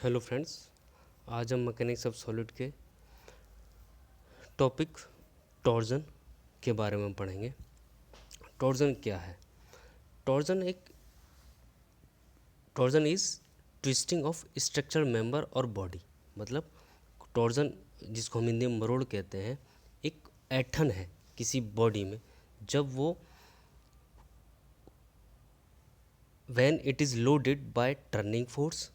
Hello friends, आज हम mechanics of solid के टॉपिक टॉर्जन के बारे में पढ़ेंगे। टॉर्जन क्या है? Torsion is twisting of structure member और बॉडी। मतलब टॉर्जन, जिसको हम हिंदी में मरोड़ कहते हैं, एक ऐंठन है किसी बॉडी में जब वो when it is loaded bye turning force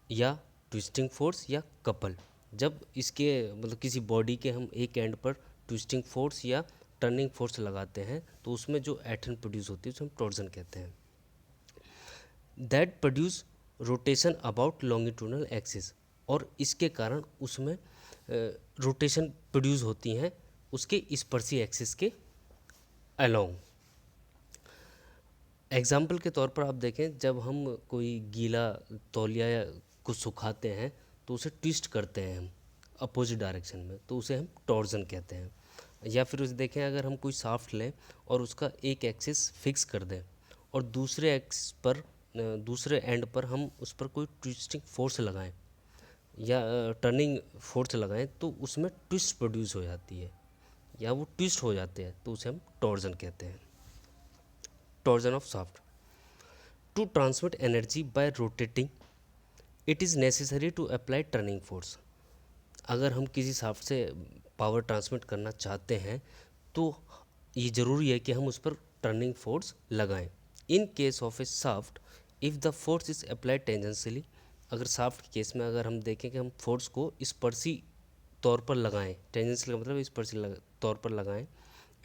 या ट्विस्टिंग फोर्स या कपल। जब इसके मतलब किसी बॉडी के हम एक एंड पर ट्विस्टिंग फोर्स या टर्निंग फोर्स लगाते हैं तो उसमें जो ऐंठन प्रोड्यूस होती है उसे हम टॉर्जन कहते हैं। That produce rotation about longitudinal axis, और इसके कारण उसमें रोटेशन प्रोड्यूस होती हैं उसके स्पर्शी एक्सिस के अलोंग। एग्जाम्पल के तौर पर आप देखें, जब हम कोई गीला तौलिया या कुछ सुखाते हैं तो उसे ट्विस्ट करते हैं हम अपोजिट डायरेक्शन में, तो उसे हम टॉर्जन कहते हैं। या फिर उसे देखें, अगर हम कोई शाफ्ट लें और उसका एक एक्सिस फिक्स कर दें और दूसरे एक्सिस पर दूसरे एंड पर हम उस पर कोई ट्विस्टिंग फोर्स लगाएं या टर्निंग फोर्स लगाएं तो उसमें ट्विस्ट प्रोड्यूस हो जाती है या वो ट्विस्ट हो जाते हैं, तो उसे हम टॉर्जन कहते हैं। Torsion of shaft. To transmit energy by rotating it is necessary to apply turning force. अगर हम किसी शाफ्ट से पावर ट्रांसमिट करना चाहते हैं तो ये ज़रूरी है कि हम उस पर टर्निंग फोर्स लगाएं। In case of A shaft, if the force is applied tangentially, अगर शाफ्ट के केस में अगर हम देखें कि हम फोर्स को स्पर्शी तौर पर लगाएं, टेंजेंशियल का मतलब स्पर्शी तौर पर लगाएं,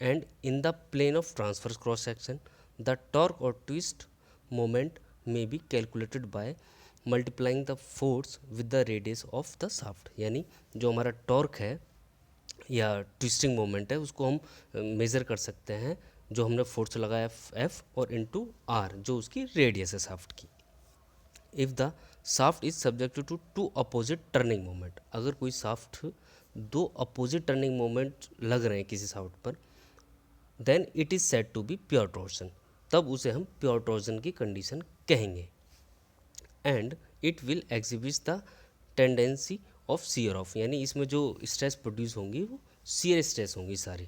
and in the plane of transverse cross section, the torque और twist moment may be calculated by multiplying the force with the radius of the shaft. यानी जो हमारा टॉर्क है या ट्विस्टिंग मोमेंट है उसको हम मेज़र कर सकते हैं, जो हमने फोर्स लगाया एफ और इनटू आर, जो उसकी रेडियस है शाफ्ट की। If the shaft is subjected to two opposite turning moment, अगर कोई शाफ्ट दो अपोजिट टर्निंग मोमेंट लग रहे हैं किसी शाफ्ट पर, then it is said to be pure torsion, तब उसे हम प्योर टॉर्जन की कंडीशन कहेंगे। And it will exhibit the tendency of shear off, यानी इसमें जो स्ट्रेस प्रोड्यूस होंगी वो सीयर स्ट्रेस होंगी सारी।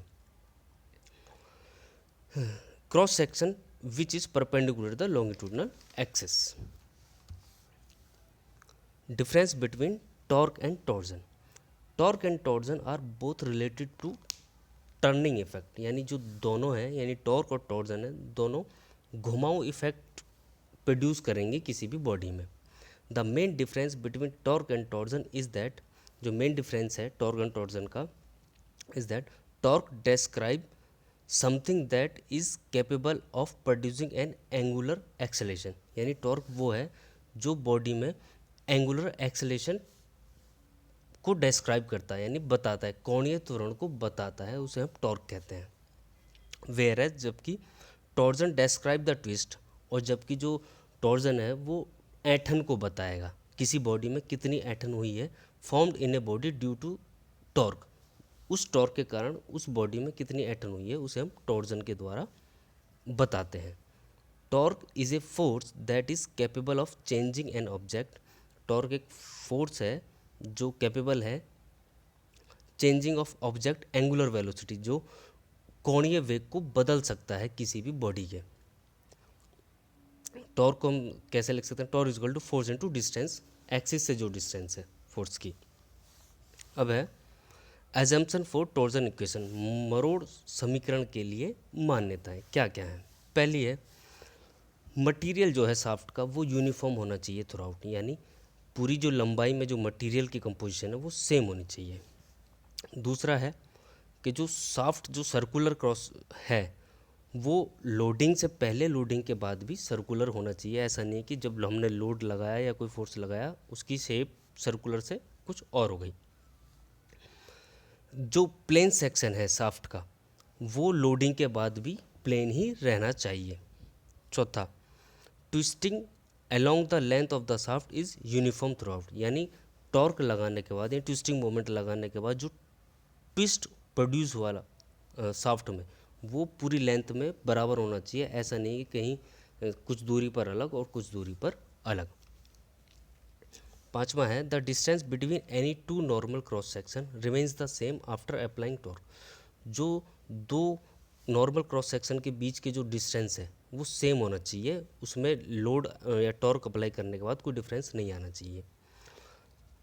Cross section which is perpendicular the longitudinal axis. Difference between torque and torsion. Torque and torsion are both related to turning effect, यानी जो दोनों हैं, यानी टॉर्क और टॉर्जन है, दोनों घुमाऊ इफेक्ट प्रोड्यूस करेंगे किसी भी बॉडी में। The main difference between torque and torsion is that, जो मेन डिफरेंस है टॉर्क एंड टॉर्जन का, is that torque describe something that is capable of producing N angular acceleration, यानी टॉर्क वो है जो बॉडी में एंगुलर एक्सेलेरेशन को describe करता है, यानी बताता है, कोणीय त्वरण को बताता है, उसे हम टॉर्क कहते हैं। वेयर एज, जबकि टॉर्जन डिस्क्राइब द ट्विस्ट, और जबकि जो टॉर्जन है वो ऐंठन को बताएगा, किसी बॉडी में कितनी ऐंठन हुई है, formed in a body due to torque, उस टॉर्क के कारण उस बॉडी में कितनी ऐंठन हुई है उसे हम टॉर्जन के द्वारा बताते हैं। Torque is a force that is capable of changing an object. Torque एक फोर्स है जो कैपेबल है changing of object angular velocity, जो कोणीय वेग को बदल सकता है किसी भी बॉडी के। टॉर्क को हम कैसे लिख सकते हैं? Torque equal to force into distance, axis से जो डिस्टेंस है फोर्स की। अब है एजम्पशन फॉर टॉर्जन इक्वेशन, मरोड़ समीकरण के लिए मान्यताएं क्या क्या हैं। पहली है, मटेरियल जो है शाफ्ट का वो यूनिफॉर्म होना चाहिए थ्रू आउट, यानी पूरी जो लंबाई में जो मटेरियल की कंपोजिशन है वो सेम होनी चाहिए। दूसरा है कि जो शाफ्ट जो सर्कुलर क्रॉस है वो लोडिंग से पहले लोडिंग के बाद भी सर्कुलर होना चाहिए। ऐसा नहीं कि जब हमने लोड लगाया या कोई फोर्स लगाया उसकी शेप सर्कुलर से कुछ और हो गई। जो प्लेन सेक्शन है शाफ्ट का वो लोडिंग के बाद भी प्लेन ही रहना चाहिए। चौथा, twisting along the length of the shaft is uniform through out, यानी टॉर्क लगाने के बाद या ट्विस्टिंग मोमेंट लगाने के बाद जो ट्विस्ट प्रोड्यूस हुआ शाफ्ट में वो पूरी लेंथ में बराबर होना चाहिए। ऐसा नहीं कि कहीं कुछ दूरी पर अलग और कुछ दूरी पर अलग। 5वां है the distance between any two normal cross section remains the same after applying torque. जो दो नॉर्मल क्रॉस सेक्शन के बीच के जो डिस्टेंस है वो सेम होना चाहिए, उसमें लोड या टॉर्क अप्लाई करने के बाद कोई डिफरेंस नहीं आना चाहिए।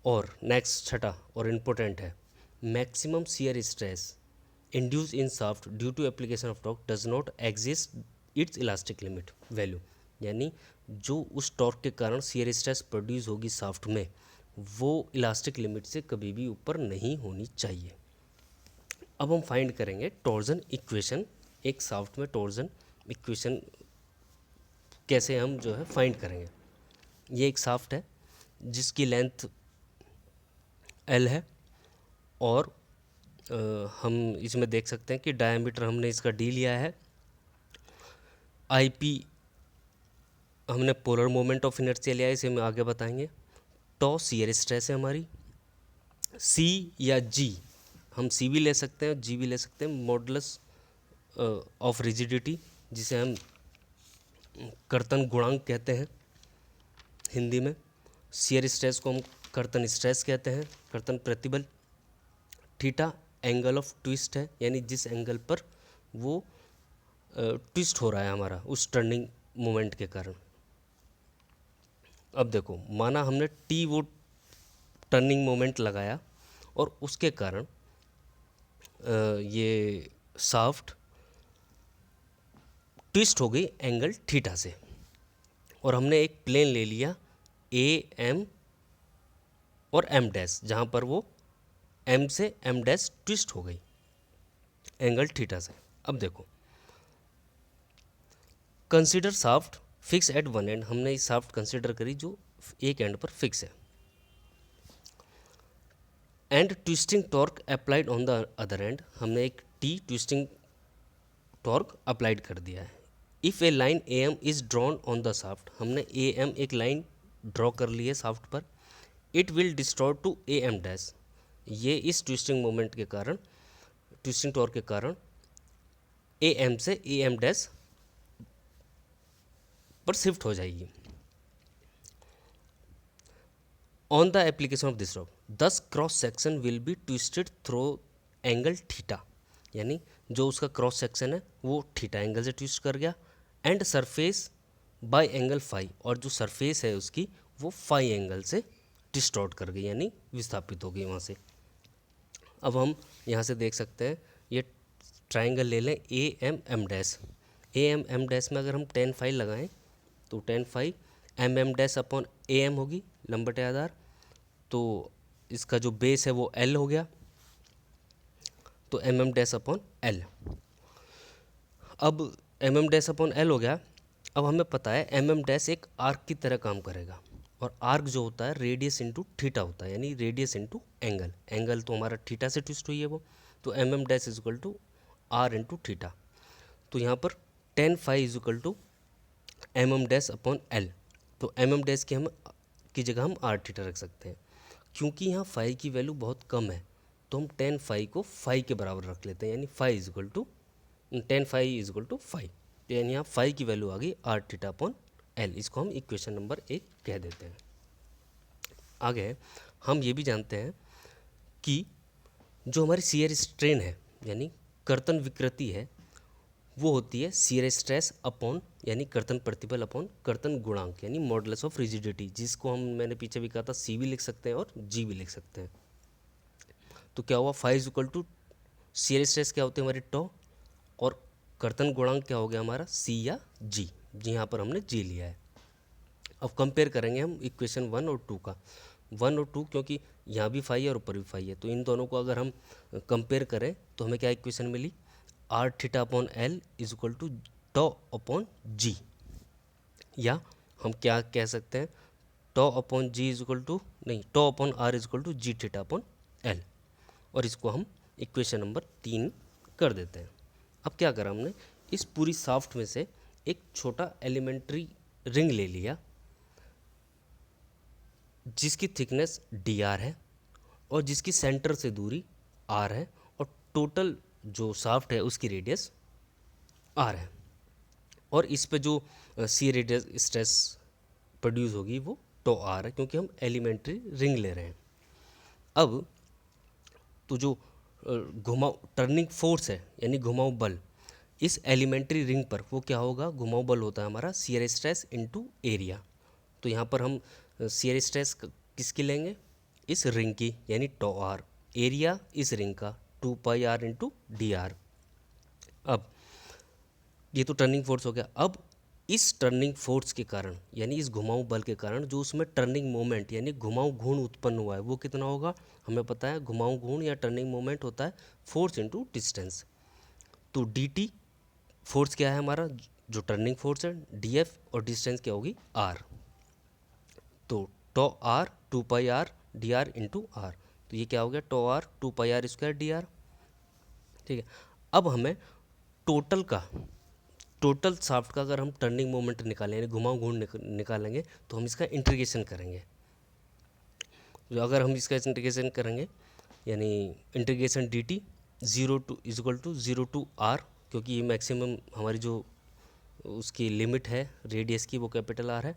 और नेक्स्ट छठा और इम्पोर्टेंट है maximum shear stress induced in shaft due to application of torque does not exist its elastic limit value. यानी जो उस टॉर्क के कारण शियर स्ट्रेस प्रोड्यूस होगी शाफ्ट में वो इलास्टिक लिमिट से कभी भी ऊपर नहीं होनी चाहिए। अब हम फाइंड करेंगे टॉर्जन इक्वेशन। एक शाफ्ट में टॉर्जन इक्वेशन कैसे हम जो है फाइंड करेंगे। ये एक शाफ्ट है जिसकी लेंथ L है और हम इसमें देख सकते हैं कि डायमीटर हमने इसका D लिया है। IP हमने पोलर मोमेंट ऑफ इनर्शिया लिया है, इसे हम आगे बताएंगे। टॉ शियर स्ट्रेस है हमारी। C या G हम C भी ले सकते हैं, G भी ले सकते हैं, मॉडुलस ऑफ रिजिडिटी जिसे हम कर्तन गुणांक कहते हैं हिंदी में। शियर स्ट्रेस को हम कर्तन स्ट्रेस कहते हैं, कर्तन प्रतिबल। थीटा एंगल ऑफ ट्विस्ट है, यानी जिस एंगल पर वो ट्विस्ट हो रहा है हमारा उस टर्निंग मोमेंट के कारण। अब देखो माना हमने टी वो टर्निंग मोमेंट लगाया और उसके कारण ये शाफ्ट ट्विस्ट हो गई एंगल थीटा से, और हमने एक प्लेन ले लिया ए एम और एम डैश, जहाँ पर वो एम से एम डैश ट्विस्ट हो गई एंगल थीटा से। अब देखो consider shaft fix eight one and, हमने इस शाफ्ट कंसीडर करी जो एक एंड पर फिक्स है। And twisting torque applied on the other end, हमने एक टी ट्विस्टिंग टॉर्क अप्लाइड कर दिया है। If a line A M is drawn on the shaft, हमने ए एम एक लाइन ड्रॉ कर ली है शाफ्ट पर। It will distort to A M dash, ये इस ट्विस्टिंग मोमेंट के कारण, ट्विस्टिंग टॉर्क के कारण ए एम से ए एम डैश पर शिफ्ट हो जाएगी। On the application of this torque this cross section will be twisted through angle theta, यानी जो उसका क्रॉस सेक्शन है वो थीटा एंगल से ट्विस्ट कर गया। End surface by angle phi, और जो सरफेस है उसकी वो फाई एंगल से डिस्टॉर्ट कर गई, यानी विस्थापित हो गई वहाँ से। अब हम यहाँ से देख सकते हैं ये ट्राइंगल ले लें A M M dash. A M M dash में अगर हम टेन फाई लगाएं तो tan phi M M dash upon A M होगी लंबटे आधार, तो इसका जो बेस है वो एल हो गया, तो M M dash upon L. अब M M dash upon L हो गया। अब हमें पता है एम एम डैश एक आर्क की तरह काम करेगा, और आर्क जो होता है रेडियस इंटू थीटा होता है, यानी रेडियस इंटू एंगल। एंगल तो हमारा थीटा से ट्विस्ट हुई है वो, तो M M dash is equal to R into theta. तो यहाँ पर tan phi is equal to M M dash upon L, तो एम एम डैश की जगह हम आर थीटा रख सकते हैं। क्योंकि यहाँ फाई की वैल्यू बहुत कम है तो हम टेन फाई को फाई के बराबर रख लेते हैं, यानी phi is equal to tan phi is equal to phi, यानी यहाँ फाई की वैल्यू आ गई आर थीटा अपॉन एल। इसको हम इक्वेशन नंबर 1 कह देते हैं। आगे हम ये भी जानते हैं कि जो हमारी शियर स्ट्रेन है यानी कर्तन विकृति है वो होती है शियर स्ट्रेस अपॉन यानी कर्तन प्रतिबल अपॉन कर्तन गुणांक यानी मॉडुलस ऑफ रिजिडिटी, जिसको मैंने पीछे भी कहा था सी भी लिख सकते हैं और जी भी लिख सकते हैं। तो क्या हुआ phi is equal to shear stress क्या होती है हमारी टॉ, और कर्तन गुणांक क्या हो गया हमारा सी या जी, यहाँ पर हमने जी लिया है। अब कंपेयर करेंगे हम इक्वेशन 1 और 2 का। 1 और 2 क्योंकि यहाँ भी फाई है और ऊपर भी फाई है, तो इन दोनों को अगर हम कंपेयर करें तो हमें क्या इक्वेशन मिली, R theta upon L is equal to tau upon G, या हम क्या कह सकते हैं tau upon G is equal to नहीं tau upon R is equal to G theta upon L, और इसको हम इक्वेशन नंबर 3 कर देते हैं। अब क्या करा हमने, इस पूरी शाफ्ट में से एक छोटा एलिमेंट्री रिंग ले लिया जिसकी थिकनेस डी आर है और जिसकी सेंटर से दूरी आर है, और टोटल जो शाफ्ट है उसकी रेडियस आर है, और इस पे जो सी रेडियस स्ट्रेस प्रोड्यूस होगी वो टो आर है, क्योंकि हम एलिमेंट्री रिंग ले रहे हैं। अब तो जो घुमाव टर्निंग फोर्स है यानी घुमाव बल इस एलिमेंट्री रिंग पर, वो क्या होगा, घुमाव बल होता है हमारा शियर स्ट्रेस इनटू एरिया। तो यहाँ पर हम शियर स्ट्रेस किसकी लेंगे, इस रिंग की यानी टो आर, एरिया इस रिंग का 2πr इंटू डी आर। अब ये तो टर्निंग फोर्स हो गया। अब इस टर्निंग फोर्स के कारण यानी इस घुमाऊ बल के कारण जो उसमें टर्निंग मोमेंट यानी घुमाऊ घूर्ण उत्पन्न हुआ है वो कितना होगा, हमें पता है घुमाऊ घूर्ण या टर्निंग मोमेंट होता है फोर्स इनटू डिस्टेंस। तो डी टी फोर्स क्या है हमारा, जो टर्निंग फोर्स है, डी एफ और डिस्टेंस क्या होगी आर। तो tau R 2πr D R into R, तो ये क्या हो गया tau R 2πr square D R. ठीक है, अब हमें टोटल शाफ्ट का अगर हम टर्निंग मोमेंट निकालें यानी घुमाव घूर्ण निकालेंगे तो हम इसका इंटीग्रेशन करेंगे। जो अगर हम इसका इंटीग्रेशन करेंगे यानी इंटीग्रेशन डी टी 0 आर, क्योंकि ये मैक्सिमम हमारी जो उसकी लिमिट है रेडियस की वो कैपिटल आर है,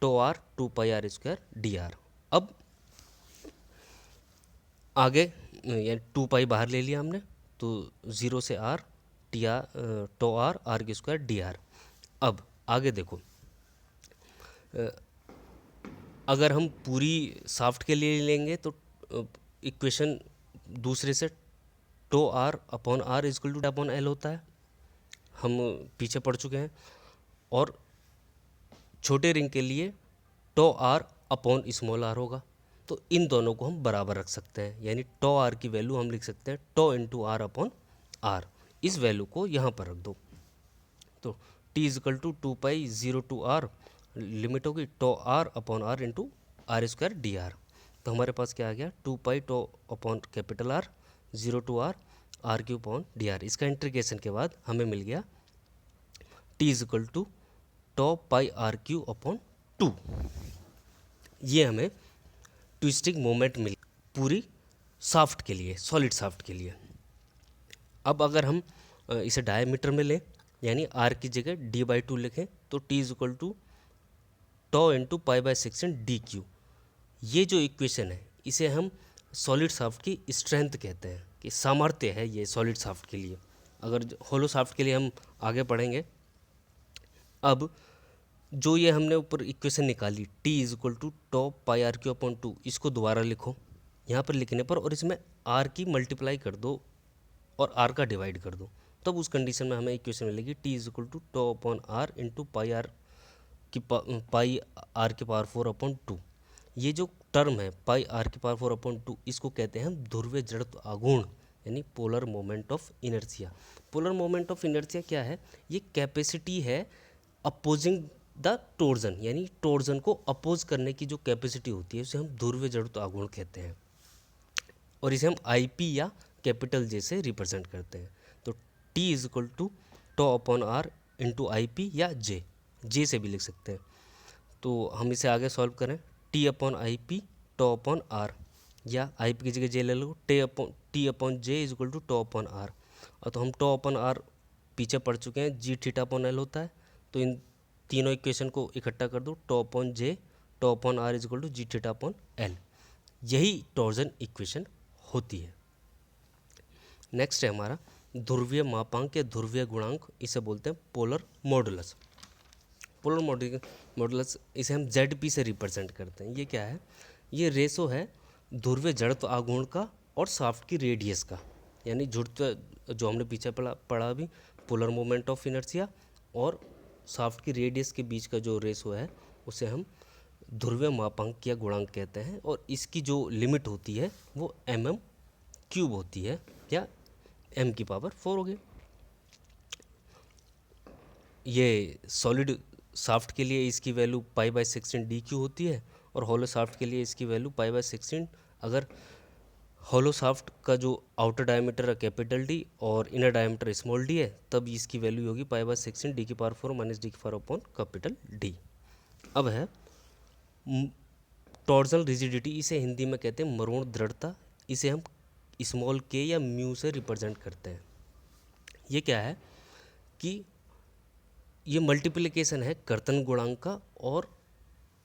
tau R 2πr square D R. अब आगे यानी 2π बाहर ले लिया हमने, तो 0 से R T R tau R R की स्क्वायर डी आर। अब आगे देखो, अगर हम पूरी शाफ्ट के लिए लेंगे तो इक्वेशन दूसरे से tau R upon R is equal to upon L होता है, हम पीछे पढ़ चुके हैं। और छोटे रिंग के लिए tau R upon small R होगा। तो इन दोनों को हम बराबर रख सकते हैं, यानी टो आर की वैल्यू हम लिख सकते हैं tau into R upon R. इस वैल्यू को यहाँ पर रख दो, तो t is equal to 2π 0 to R, limit होगी tau R upon R into R square D R. तो हमारे पास क्या आ गया 2π tau upon capital R 0 to R R Q upon D R. इसका इंटीग्रेशन के बाद हमें मिल गया t is equal to tau pi R Q upon 2। ये हमें ट्विस्टिंग मोमेंट मिल पूरी शाफ्ट के लिए, सॉलिड शाफ्ट के लिए। अब अगर हम इसे डायमीटर में लें यानी आर की जगह d/2 लिखें तो t is equal to tau into π/16 D Q. ये जो इक्वेशन है इसे हम सॉलिड शाफ्ट की स्ट्रेंथ कहते हैं, कि सामर्थ्य है ये सॉलिड शाफ्ट के लिए। अगर होलो शाफ्ट के लिए हम आगे पढ़ेंगे। अब जो ये हमने ऊपर इक्वेशन निकाली t is equal to tau pi R Q upon 2, इसको दोबारा लिखो यहाँ पर लिखने पर, और इसमें r की मल्टीप्लाई कर दो और r का डिवाइड कर दो, तब उस कंडीशन में हमें इक्वेशन मिलेगी t is equal to tau upon R into pi R की पावर 4 अपॉन 2। ये जो टर्म है पाई आर की पावर 4 अपॉन 2, इसको कहते हैं हम ध्रुवीय जड़त्व आघूर्ण यानी polar moment of inertia. Polar moment of inertia क्या है, ये कैपेसिटी है अपोजिंग द टोर्जन, यानी टोर्जन को अपोज करने की जो कैपेसिटी होती है उसे हम ध्रुवीय जड़त्व आघूर्ण कहते हैं, और इसे हम आई पी या कैपिटल जे से रिप्रेजेंट करते हैं। तो t is equal to tau upon R into I P या जे से भी लिख सकते हैं। तो हम इसे आगे सॉल्व करें, t upon I P tau upon R, या आई पी की जगह जे ले लो, T upon J is equal to tau upon R. और तो हम टो अपॉन आर पीछे पढ़ चुके हैं, जी थीटा अपॉन एल होता है। तो इन तीनों इक्वेशन को इकट्ठा कर दो, tau upon J tau upon R is equal to G theta upon L. यही टॉर्जन इक्वेशन होती है। नेक्स्ट है हमारा ध्रुवीय मापांक या ध्रुवीय गुणांक, इसे बोलते हैं पोलर मॉडुलस। पोलर मॉडुलस इसे हम ZP से रिप्रेजेंट करते हैं। ये क्या है, ये रेशो है ध्रुवीय जड़त्व आघूर्ण का और शाफ्ट की रेडियस का, यानी जुड़त्व जो हमने पीछे पढ़ा अभी, पोलर मोमेंट ऑफ इनर्शिया और शाफ्ट की रेडियस के बीच का जो रेशो है उसे हम ध्रुवीय मापांक या गुणांक कहते हैं। और इसकी जो लिमिट होती है वो mm³ होती है, या m की पावर 4 हो गई। ये सॉलिड शाफ्ट के लिए इसकी वैल्यू π/16 DQ होती है, और होलो शाफ्ट के लिए इसकी वैल्यू π/16। अगर होलो शाफ्ट का जो आउटर डायमीटर है कैपिटल D और इनर डायमीटर स्मॉल d है, तब इसकी वैल्यू होगी π/16 D की पावर 4 माइनस D की पावर अपॉन कैपिटल D। अब है टॉर्जनल रिजिडिटी, इसे हिंदी में कहते हैं मरोड़ दृढ़ता। इसे हम स्मॉल k या म्यू से रिप्रेजेंट करते हैं। ये क्या है कि ये मल्टीप्लिकेशन है कर्तन गुणांक का और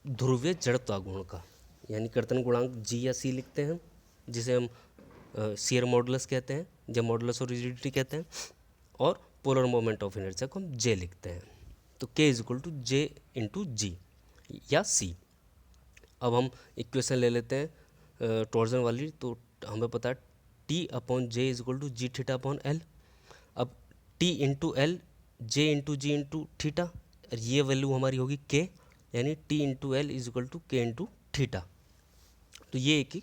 ध्रुवीय जड़त्वागुण का, यानी कर्तन गुणांक जी या सी लिखते हैं, जिसे हम शियर मॉडुलस कहते हैं या मॉडुलस ऑफ रिजिडिटी कहते हैं, और पोलर मोमेंट ऑफ इनर्शिया को हम जे लिखते हैं। तो K is equal to J into G या सी। अब हम इक्वेशन ले लेते हैं टॉर्जन वाली, तो हमें पता है T upon J is equal to G theta upon L. अब T into L, J into G into theta, और ये वैल्यू हमारी होगी के, यानी T into L is equal to K into theta. तो ये एक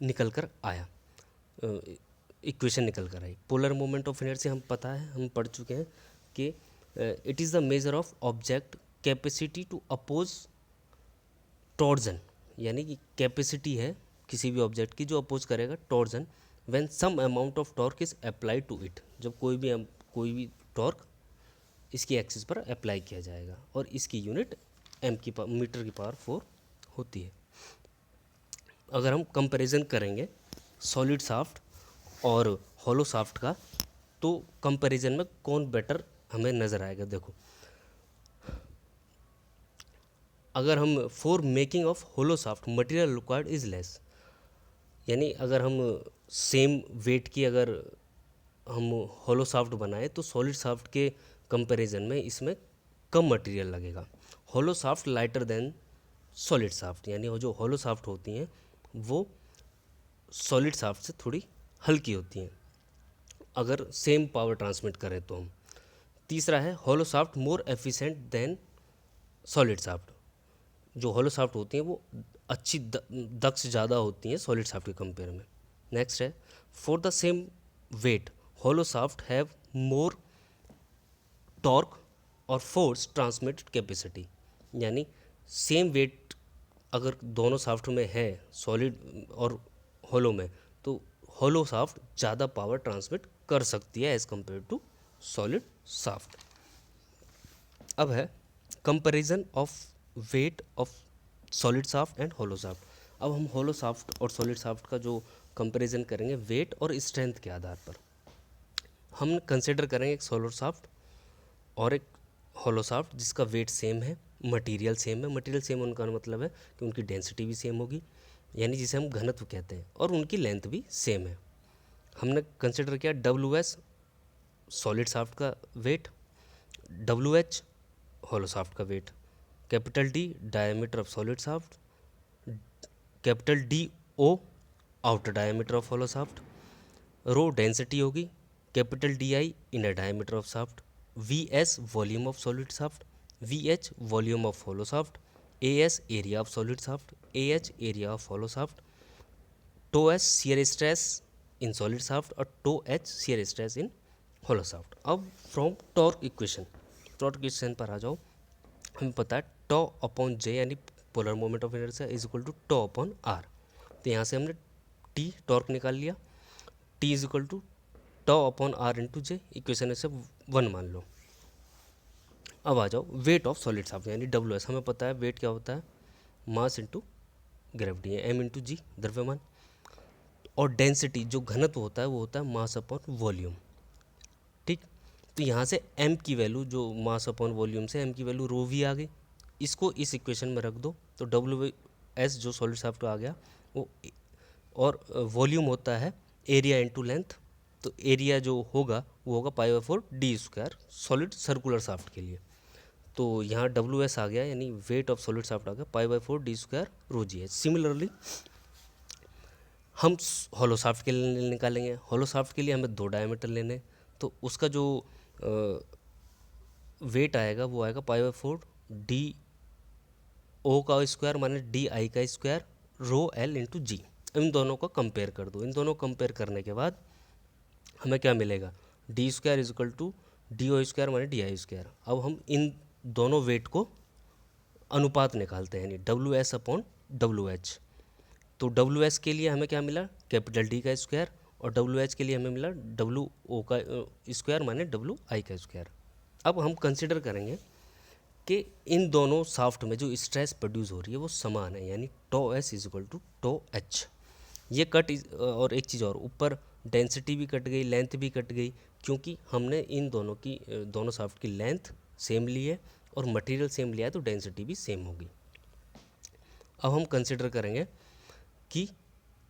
निकल कर आया, इक्वेशन निकल कर आई। पोलर मोमेंट ऑफ इनर्शिया हम पता है, हम पढ़ चुके हैं कि it is the measure of object capacity to oppose torsion, यानी कि कैपेसिटी है किसी भी ऑब्जेक्ट की जो अपोज करेगा torsion when some amount of torque is applied to it, जब कोई भी टॉर्क इसकी एक्सिस पर अप्लाई किया जाएगा, और इसकी यूनिट मीटर की पावर 4 होती है। अगर हम कंपैरिजन करेंगे सॉलिड शाफ्ट और हॉलो शाफ्ट का, तो कंपैरिजन में कौन बेटर हमें नज़र आएगा। देखो, अगर हम for making of hollow shaft material required is less, यानी अगर हम सेम वेट की अगर हम होलो शाफ्ट बनाए तो सॉलिड शाफ्ट के कंपैरिजन में इसमें कम मटेरियल लगेगा। Hollow shaft lighter than solid shaft, यानी वो जो होलो शाफ्ट होती हैं वो सॉलिड शाफ्ट से थोड़ी हल्की होती हैं अगर सेम पावर ट्रांसमिट करें तो हम। तीसरा है hollow shaft more efficient than solid shaft, जो होलो शाफ्ट होती हैं वो अच्छी दक्ष ज़्यादा होती हैं सॉलिड शाफ्ट के कंपेयर में। नेक्स्ट है for the same weight hollow shaft have more torque और फोर्स ट्रांसमिट कैपेसिटी, यानी सेम वेट अगर दोनों शाफ्ट में है सॉलिड और होलो में, तो होलो शाफ्ट ज़्यादा पावर ट्रांसमिट कर सकती है as compare to solid shaft. अब है comparison of weight of solid shaft and hollow shaft. अब हम होलो शाफ्ट और सॉलिड शाफ्ट का जो कंपैरिजन करेंगे वेट और स्ट्रेंथ के आधार पर। हम कंसिडर करेंगे एक सॉलिड शाफ्ट और एक होलो शाफ्ट जिसका वेट सेम है, मटेरियल सेम है। मटेरियल सेम होने का मतलब है कि उनकी डेंसिटी भी सेम होगी, यानी जिसे हम घनत्व कहते हैं, और उनकी लेंथ भी सेम है। हमने कंसिडर किया WS सॉलिड शाफ्ट का वेट, WH होलो शाफ्ट का weight, capital D diameter of solid shaft, capital DO outer diameter of hollow shaft, rho density होगी, capital DI inner diameter of shaft, VS volume of solid shaft, VH volume of hollow shaft, AS area of solid shaft, AH area of hollow shaft, tau S shear stress in solid shaft और tau H shear stress in hollow shaft. अब from torque equation पर आ जाओ। हमें पता है टॉ upon J यानी polar moment of inertia is equal to tau upon R. तो यहाँ से हमने टी टॉर्क निकाल लिया, T is equal to tau upon R into J, equation से 1 मान लो। अब आ जाओ वेट ऑफ सॉलिड शाफ्ट यानी WS। हमें पता है वेट क्या होता है, मास इंटू ग्रेविटी है, m इंटू जी द्रव्यमान, और डेंसिटी जो घनत्व होता है वो होता है मास अपॉन वॉल्यूम। ठीक, तो यहाँ से m की वैल्यू जो मास अपॉन वॉल्यूम से m की वैल्यू रो वी आ गई, इसको इस इक्वेशन में रख दो तो WS जो सॉलिड शाफ्ट का आ गया वो, और वॉल्यूम होता है एरिया इंटू लेंथ, तो एरिया जो होगा वो होगा π/4 d² सॉलिड सर्कुलर शाफ्ट के लिए। तो यहाँ WS आ गया यानी वेट ऑफ सॉलिड शाफ्ट आ गया π/4 d² रो जी एच। सिमिलरली हम हॉलो शाफ्ट के लिए निकालेंगे। हॉलो शाफ्ट के लिए हमें 2 डायमीटर लेने, तो उसका जो वेट आएगा वो आएगा π/4 DO का स्क्वायर माइनस DI का स्क्वायर रो L इंटू जी। इन दोनों को कंपेयर कर दो। इन दोनों कंपेयर करने के बाद हमें क्या मिलेगा, D² is equal to DO² minus DI²। अब हम इन दोनों वेट को अनुपात निकालते हैं, यानी WS अपॉन WH। तो WS के लिए हमें क्या मिला, कैपिटल D का स्क्वायर, और WH के लिए हमें मिला WO का स्क्वायर माइनस WI का स्क्वायर। अब हम कंसिडर करेंगे कि इन दोनों शाफ्ट में जो स्ट्रेस प्रोड्यूस हो रही है वो समान है, यानी tau S is equal to tau H. ये और एक चीज़ और, ऊपर डेंसिटी भी कट गई, लेंथ भी कट गई, क्योंकि हमने इन दोनों शाफ्ट की लेंथ सेम ली है और मटेरियल सेम लिया है, तो डेंसिटी भी सेम होगी। अब हम कंसिडर करेंगे कि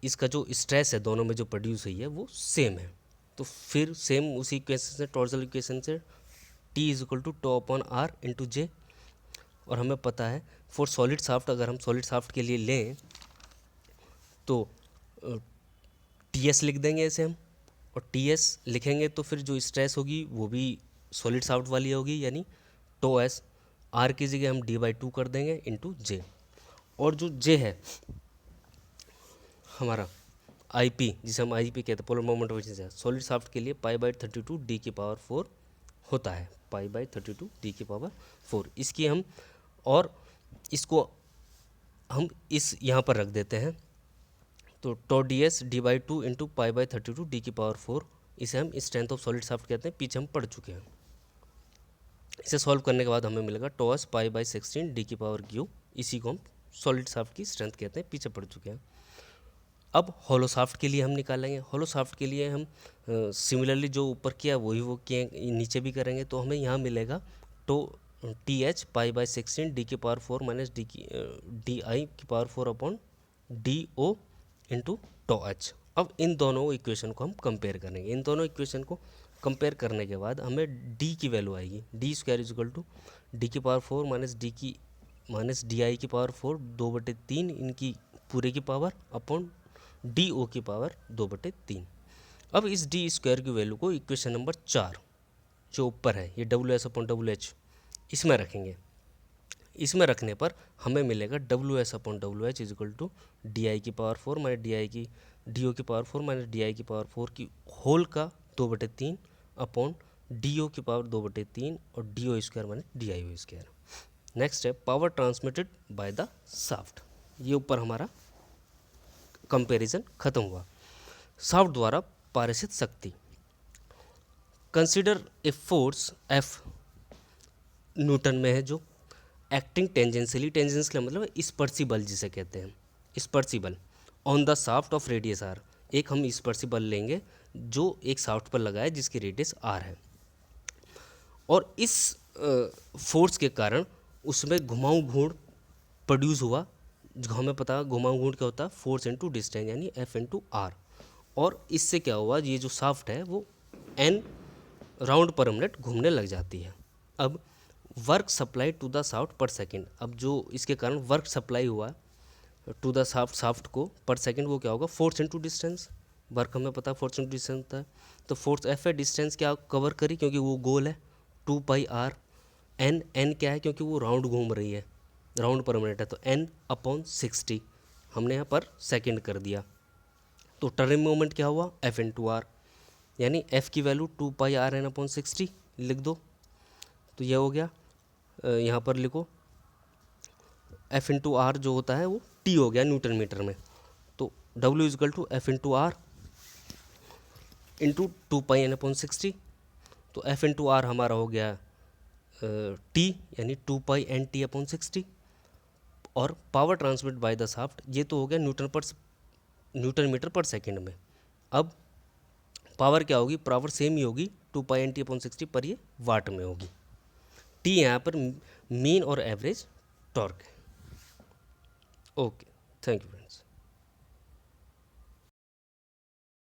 इसका जो स्ट्रेस है दोनों में जो प्रोड्यूस हुई है वो सेम है। तो फिर सेम उसी इक्वेशन से, टॉर्सल इक्वेशन से, T is equal to tau upon R into J. और हमें पता है फॉर सॉलिड शाफ्ट, अगर हम सॉलिड शाफ्ट के लिए लें तो TS लिख देंगे ऐसे हम, और TS लिखेंगे तो फिर जो स्ट्रेस होगी वो भी सॉलिड शाफ्ट वाली होगी, यानी टो एस। आर की जगह हम D/2 कर देंगे इंटू जे। और जो जे है हमारा IP, जिसे हम IP कहते हैं, polar moment of inertia, solid shaft के लिए π/32 D⁴ होता है, π/32 D⁴। इसकी हम, और इसको हम इस यहाँ पर रख देते हैं, तो to DS D/2 into π/32 D⁴, इसे हम स्ट्रेंथ ऑफ सॉलिड शाफ्ट कहते हैं, पीछे हम पढ़ चुके हैं। इसे सॉल्व करने के बाद हमें मिलेगा टो एस π/16 D⁵, इसी को हम सॉलिड शाफ्ट की स्ट्रेंथ कहते हैं, पीछे पढ़ चुके हैं। अब होलो शाफ्ट के लिए हम निकालेंगे। होलो शाफ्ट के लिए हम सिमिलरली जो ऊपर किया वही वो किए नीचे भी करेंगे, तो हमें यहाँ मिलेगा tau TH π/16 D⁴ minus DI⁴ upon DO into tau H. अब इन दोनों इक्वेशन को हम कंपेयर करेंगे। इन दोनों इक्वेशन को कंपेयर करने के बाद हमें D की वैल्यू आएगी, D² is equal to D⁴ minus DI⁴ 2/3 इनकी पूरे की पावर अपॉन DO की पावर 2/3। अब इस D² की वैल्यू को इक्वेशन नंबर 4 जो ऊपर है, ये WS/WH, इसमें रखेंगे। इसमें रखने पर हमें मिलेगा WS/WH is equal to DI⁴ minus DO⁴ minus DI⁴ की होल का 2/3 अपॉन DO की पावर 2/3 और DO² माइनस DI²। नेक्स्ट है power transmitted by the shaft. ये ऊपर हमारा कंपैरिजन खत्म हुआ। शाफ्ट द्वारा पारित शक्ति। Consider a force F Newton में है जो एक्टिंग टेंजेंशियली, टेंजेंशियल मतलब स्पर्शी बल जिसे कहते हैं, स्पर्शी बल on the shaft of radius R। एक हम स्पर्शी बल लेंगे जो एक शाफ्ट पर लगा है जिसकी रेडियस R है, और इस फोर्स के कारण उसमें घुमाऊ घूर्ण प्रोड्यूस हुआ। जो हमें पता है घुमाऊ घूर्ण क्या होता है, फोर्स इनटू डिस्टेंस, यानी F इनटू R। और इससे क्या हुआ, ये जो शाफ्ट है वो N राउंड पर मिनट घूमने लग जाती है। अब work supply to the shaft per second, अब जो इसके कारण वर्क सप्लाई हुआ टू द शाफ्ट को पर सेकंड, वो क्या होगा, फोर्स इनटू डिस्टेंस। वर्क हमें पता है फोर्स इनटू डिस्टेंस होता है, तो फोर्स F है, डिस्टेंस क्या कवर करी क्योंकि वो गोल है 2πr। N क्या है क्योंकि वो राउंड घूम रही है, राउंड पर मिनट है, तो N/60 हमने यहाँ पर सेकंड कर दिया। तो टर्निंग मोमेंट क्या हुआ, F इंटू आर, यानी F की वैल्यू 2πrn/60 लिख दो। तो यह हो गया, यहाँ पर लिखो F इंटू आर जो होता है वो T हो गया न्यूटन मीटर में। तो W is equal to F into R into 2πn/60। तो F इंटू आर हमारा हो गया T, यानी 2πnt/60। और power transmit by the shaft, ये तो हो गया न्यूटन मीटर पर सेकंड में। अब पावर क्या होगी, पावर सेम ही होगी 2πnt/60, पर ये वाट में होगी। T यहाँ पर मीन और एवरेज टॉर्क है। Okay, thank you.